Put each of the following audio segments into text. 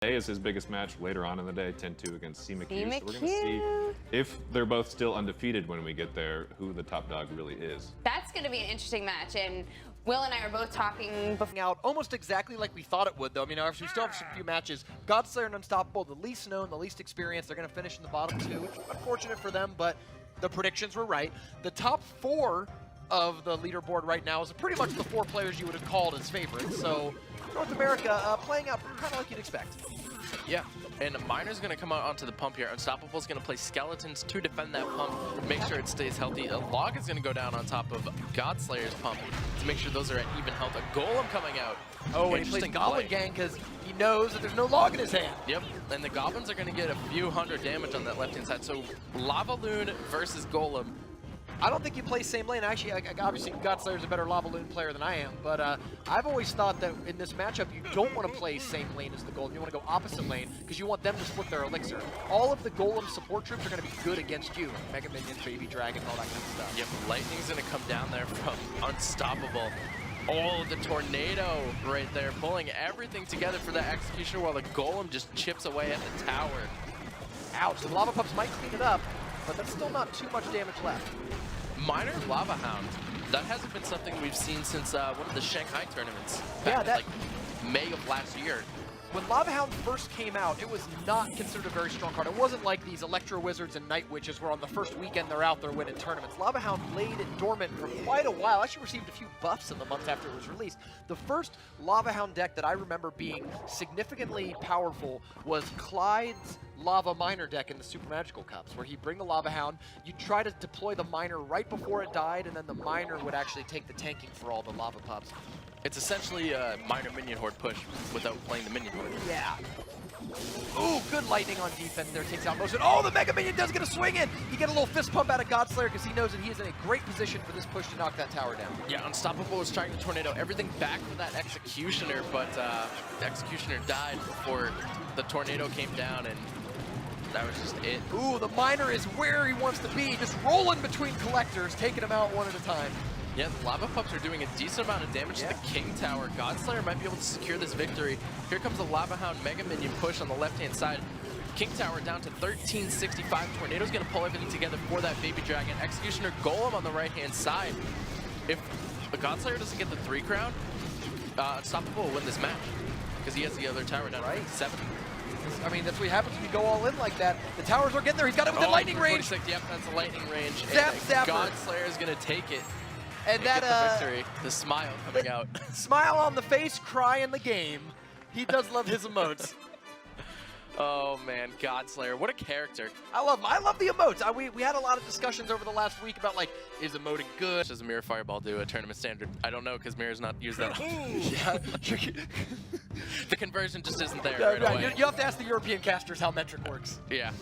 Today is his biggest match later on in the day, 10-2 against CMQ. So we're going to see if they're both still undefeated when we get there, who the top dog really is. That's going to be an interesting match, and Will and I were both talking before. Out almost exactly like we thought it would, though. I mean, obviously, we still have a few matches. Godslayer and Unstoppable, the least known, the least experienced. They're going to finish in the bottom two, which is unfortunate for them, but the predictions were right. The top four of the leaderboard right now is pretty much the four players you would have called as favorites. So North America playing out kind of like you'd expect. Yeah, and Miner's going to come out onto the pump here. Unstoppable's going to play Skeletons to defend that pump, make sure it stays healthy. A Log is going to go down on top of Godslayer's pump to make sure those are at even health. A Golem coming out. Oh, and he plays Goblin Gang because he knows that there's no Log in his hand. Yep, and the Goblins are going to get a few hundred damage on that left-hand side. So Lava Loon versus Golem. I don't think you play same lane. Actually, obviously, Godslayer's a better Lava Loon player than I am, but I've always thought that in this matchup, you don't want to play same lane as the Golem. You want to go opposite lane because you want them to split their elixir. All of the Golem support troops are going to be good against you. Mega Minion, Baby Dragon, all that kind of stuff. Yep, Lightning's going to come down there from Unstoppable. Oh, the Tornado right there, pulling everything together for that Executioner while the Golem just chips away at the tower. Ouch, the Lava Pups might clean it up, but that's still not too much damage left. Miner Lava Hound, that hasn't been something we've seen since one of the Shanghai tournaments back in, like May of last year. When Lava Hound first came out, it was not considered a very strong card. It wasn't like these Electro Wizards and Night Witches where on the first weekend they're out there winning tournaments. Lava Hound laid dormant for quite a while. Actually received a few buffs in the months after it was released. The first Lava Hound deck that I remember being significantly powerful was Clyde's Lava Miner deck in the Super Magical Cups, where he'd bring the Lava Hound, you'd try to deploy the Miner right before it died, and then the Miner would actually take the tanking for all the Lava Pups. It's essentially a Miner Minion Horde push without playing the Minion Horde. Yeah. Ooh, good lightning on defense there, takes out motion. Oh, the Mega Minion does get a swing in! You get a little fist pump out of Godslayer because he knows that he is in a great position for this push to knock that tower down. Yeah, Unstoppable was trying to tornado everything back for that Executioner, but the Executioner died before the Tornado came down, and that was just it. Ooh, the Miner is where he wants to be, just rolling between collectors, taking them out one at a time. Yeah, the Lava Pups are doing a decent amount of damage to the King Tower. Godslayer might be able to secure this victory. Here comes the Lava Hound Mega Minion push on the left-hand side. King Tower down to 1365. Tornado's going to pull everything together for that Baby Dragon. Executioner Golem on the right-hand side. If the Godslayer doesn't get the 3 crown, Unstoppable will win this match because he has the other tower down to 7. I mean, that's what happens when you go all in like that. The towers are getting there. He's got it within lightning range. 46, yep, that's the lightning range. Zap, zapper. Godslayer is going to take it. And that, the victory, the smile coming out. Smile on the face, cry in the game. He does love his emotes. Oh man, Godslayer, what a character. I love him. I love the emotes. We had a lot of discussions over the last week about, like, is emoting good? Does a Mirror Fireball do a tournament standard? I don't know, because Mirror's not used that often. Yeah. The conversion just isn't there Yeah, right away. You have to ask the European casters how metric works. Yeah.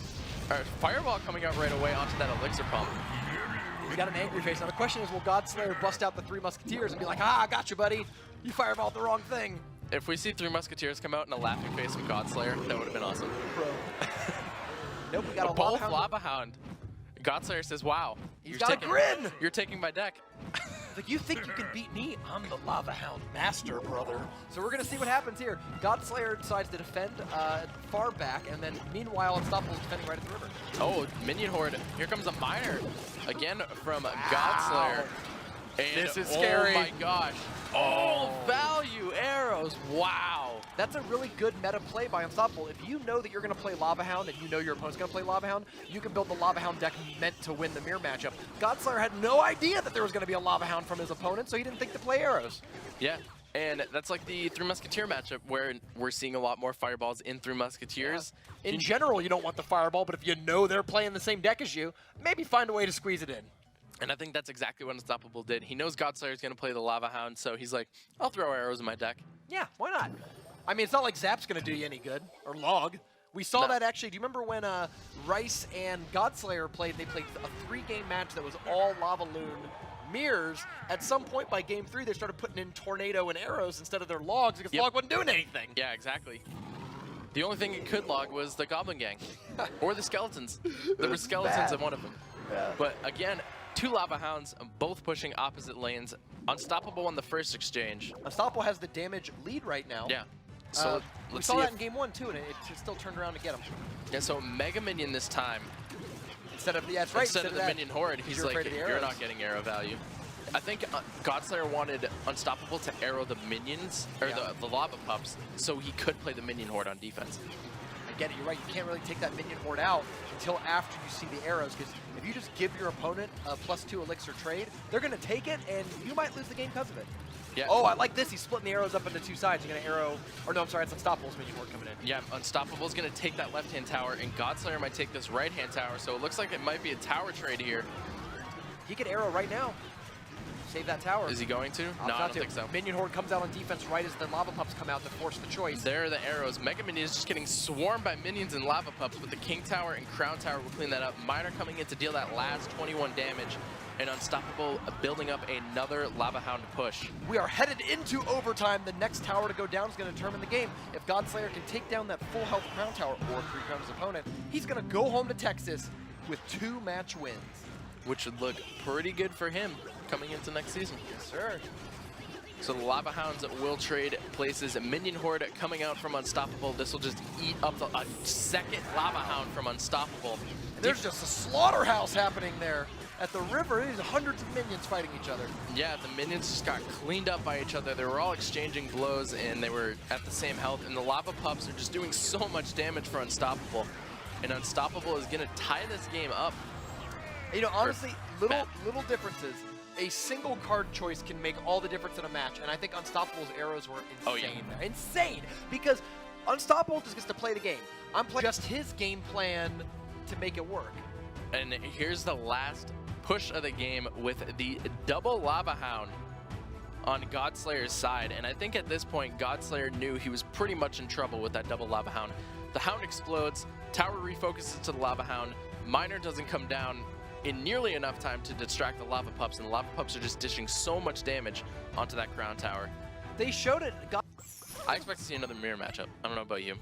All right, Fireball coming out right away onto that Elixir Pump. We got an angry face. Now the question is, will Godslayer bust out the 3 Musketeers and be like, ah, I got you, buddy. You fireballed the wrong thing. If we see 3 Musketeers come out in a laughing face from Godslayer, that would have been awesome. Bro. Nope, we got a both Lava Hound. Godslayer says, wow. He's got a grin. You're taking my deck. Like, you think you can beat me? I'm the Lava Hound master, brother. So we're going to see what happens here. Godslayer decides to defend far back, and then meanwhile, Unstoppable is defending right at the river. Oh, Minion Horde. Here comes a Miner. Again from Godslayer. And this is scary. Oh my gosh. Oh, value arrows. Wow. That's a really good meta play by Unstoppable. If you know that you're going to play Lava Hound and you know your opponent's going to play Lava Hound, you can build the Lava Hound deck meant to win the mirror matchup. Godslayer had no idea that there was going to be a Lava Hound from his opponent, so he didn't think to play arrows. Yeah, and that's like the 3 Musketeer matchup where we're seeing a lot more fireballs in 3 Musketeers. Yeah. In general, you don't want the fireball, but if you know they're playing the same deck as you, maybe find a way to squeeze it in. And I think that's exactly what Unstoppable did. He knows Godslayer is going to play the Lava Hound, so he's like, I'll throw arrows in my deck. Yeah, why not? I mean, it's not like Zap's going to do you any good, or Log. We saw that actually. Do you remember when Rice and Godslayer played? They played a 3-game match that was all Lava Loon mirrors. At some point by game 3, they started putting in Tornado and arrows instead of their logs because Log wasn't doing anything. Yeah, exactly. The only thing it could log was the Goblin Gang. Or the Skeletons. There were Skeletons in one of them. Yeah. But again, 2 Lava Hounds, both pushing opposite lanes. Unstoppable on the first exchange. Unstoppable has the damage lead right now. Yeah. So we saw that in game 1 too, and it still turned around to get him. Yeah, so Mega Minion this time. Instead of, yeah, that's right. Instead of the Minion Horde, he's like, you're not getting arrow value. I think Godslayer wanted Unstoppable to arrow the minions, or the lava pups, so he could play the Minion Horde on defense. I get it, you're right. You can't really take that Minion Horde out until after you see the arrows, because if you just give your opponent a +2 elixir trade, they're going to take it, and you might lose the game because of it. Yeah. Oh, I like this. He's splitting the arrows up into 2 sides. You're going to arrow, or no, I'm sorry, it's Unstoppable's Minion Horde coming in. Yeah, Unstoppable's going to take that left-hand tower, and Godslayer might take this right-hand tower, so it looks like it might be a tower trade here. He could arrow right now. Save that tower. Is he going to? No, I don't think so. Minion Horde comes out on defense right as the lava pups come out to force the choice. There are the arrows. Mega Minion is just getting swarmed by minions and lava pups, but the King Tower and Crown Tower will clean that up. Miner coming in to deal that last 21 damage, and Unstoppable building up another Lava Hound push. We are headed into overtime. The next tower to go down is going to determine the game. If Godslayer can take down that full health Crown Tower or 3 crown his opponent, he's going to go home to Texas with 2 match wins. Which would look pretty good for him coming into next season. Yes, sir. So the Lava Hounds will trade places. A Minion Horde coming out from Unstoppable. This will just eat up a second Lava Hound from Unstoppable. There's just a slaughterhouse happening there. At the river, there's hundreds of minions fighting each other. Yeah, the minions just got cleaned up by each other. They were all exchanging blows, and they were at the same health. And the Lava Pups are just doing so much damage for Unstoppable. And Unstoppable is going to tie this game up. You know, honestly, little differences. A single card choice can make all the difference in a match, and I think Unstoppable's arrows were insane there. Insane! Because Unstoppable just gets to play the game. I'm playing just his game plan to make it work. And here's the last push of the game with the double Lava Hound on Godslayer's side. And I think at this point, Godslayer knew he was pretty much in trouble with that double Lava Hound. The Hound explodes, tower refocuses to the Lava Hound, Miner doesn't come down in nearly enough time to distract the Lava Pups, and the Lava Pups are just dishing so much damage onto that Crown Tower. They showed it. I expect to see another mirror matchup. I don't know about you.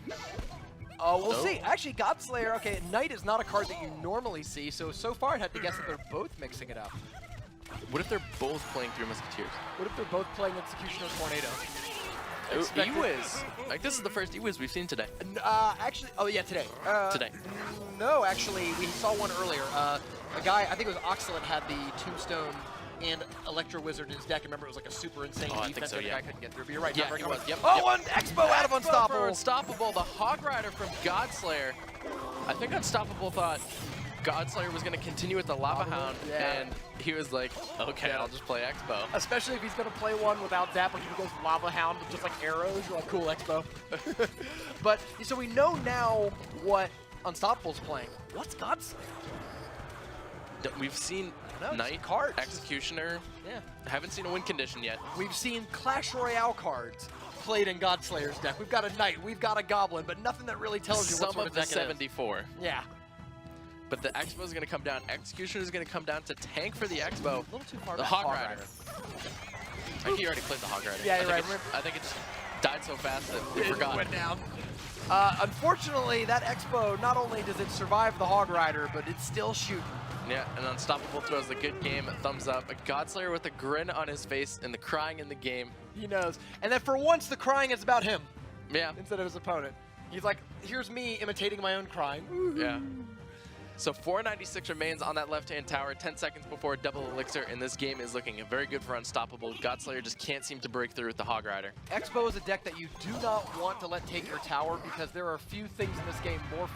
We'll see. Actually, Godslayer, okay, Knight is not a card that you normally see, so far I'd have to guess that they're both mixing it up. What if they're both playing 3 Musketeers? What if they're both playing Executioner Tornado? E-Wiz. Like, this is the first E-Wiz we've seen today. Actually, oh yeah, today. Today. No, actually, we saw one earlier. A guy, I think it was Oxalate, had the Tombstone and Electro Wizard in his deck. Remember, it was like a super insane defense that the guy couldn't get through. But you're right. Yeah, it was. Yep, oh, an Expo out of Unstoppable. Unstoppable, the Hog Rider from Godslayer. I think Unstoppable thought Godslayer was going to continue with the Lava Hound, and he was like, okay, I'll just play Expo. Especially if he's going to play one without Zap, like he goes Lava Hound with just like arrows. You're like, cool, Expo. But, so we know now what Unstoppable's playing. What's Godslayer? We've seen Knight, Executioner. Yeah. Haven't seen a win condition yet. We've seen Clash Royale cards played in Godslayer's deck. We've got a Knight, we've got a Goblin, but nothing that really tells you what sort of deck it is. Some of the 74. Yeah. But the Expo is going to come down. Executioner is going to come down to tank for the Expo. A little too far the back. Hog Rider. I think he already played the Hog Rider. Yeah, you're right. I think it just died so fast that we forgot. Went down. Unfortunately, that Expo, not only does it survive the Hog Rider, but it's still shooting. Yeah, and Unstoppable throws the good game, thumbs up. A Godslayer with a grin on his face and the crying in the game. He knows. And then for once, the crying is about him. Yeah. Instead of his opponent. He's like, here's me imitating my own crying. Yeah. So 496 remains on that left-hand tower, 10 seconds before double elixir, and this game is looking very good for Unstoppable. Godslayer just can't seem to break through with the Hog Rider. Expo is a deck that you do not want to let take your tower because there are few things in this game more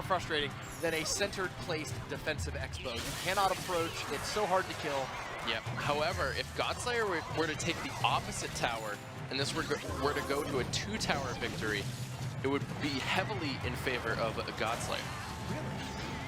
frustrating than a centered placed defensive Expo. You cannot approach, it's so hard to kill. Yep. However, if Godslayer were to take the opposite tower, and this were to go to a 2-tower victory, it would be heavily in favor of a Godslayer.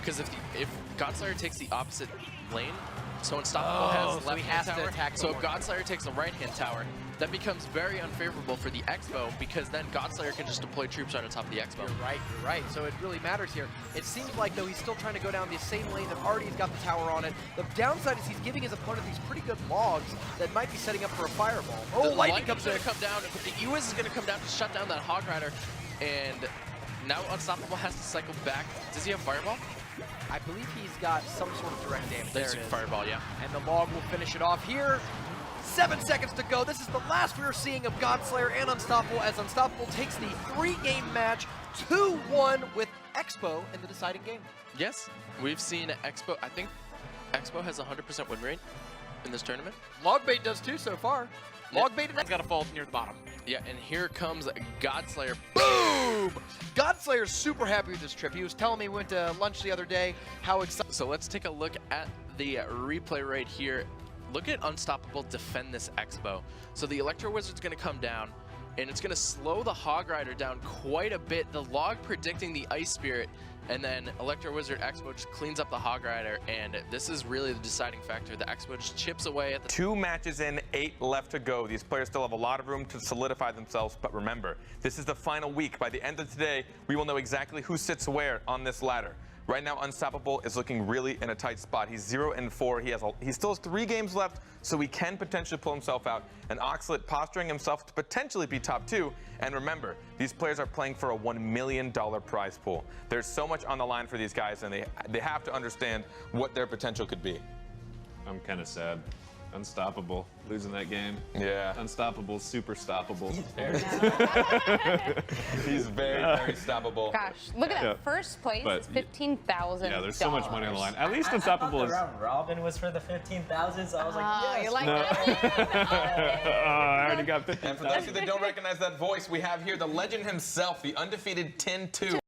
Because if Godslayer takes the opposite lane, so Unstoppable has left-hand tower, so if Godslayer takes the right-hand tower, that becomes very unfavorable for the Expo, because then Godslayer can just deploy troops right on top of the Expo. You're right. So it really matters here. It seems like, though, he's still trying to go down the same lane that already has got the tower on it. The downside is he's giving his opponent these pretty good logs that might be setting up for a fireball. Oh, lightning comes in. Come down, but the E-Wiz is going to come down to shut down that Hog Rider, and now Unstoppable has to cycle back. Does he have fireball? I believe he's got some sort of direct damage. There's a fireball, yeah. And the log will finish it off here. 7 seconds to go. This is the last we are seeing of Godslayer and Unstoppable as Unstoppable takes the 3-game match 2-1 with Expo in the deciding game. Yes, we've seen Expo. I think Expo has a 100% win rate in this tournament. Logbait does too so far. Logbait and got to fall near the bottom. Yeah, and here comes Godslayer. Boom! Godslayer's super happy with this trip. He was telling me he went to lunch the other day how excited. So let's take a look at the replay right here. Look at Unstoppable defend this Expo. So the Electro Wizard's going to come down, and it's going to slow the Hog Rider down quite a bit. The log predicting the Ice Spirit, and then Electro Wizard Expo just cleans up the Hog Rider, and this is really the deciding factor. The Expo just chips away at the... 2 matches in, 8 left to go. These players still have a lot of room to solidify themselves, but remember, this is the final week. By the end of today, we will know exactly who sits where on this ladder. Right now, Unstoppable is looking really in a tight spot. He's 0-4. He still has 3 games left, so he can potentially pull himself out. And Oxlet posturing himself to potentially be top 2. And remember, these players are playing for a $1 million prize pool. There's so much on the line for these guys, and they have to understand what their potential could be. I'm kind of sad. Unstoppable losing that game. Yeah. Unstoppable, super stoppable. He's very, very stoppable. Gosh, look at that. Yeah. First place But is $15,000. Yeah, there's so much money on the line. At least Unstoppable I is. thought the round robin was for the 15,000, so I was like, Oh, yes. you're like, I already got And for those of you that don't recognize that voice, we have here the legend himself, the undefeated 10-2.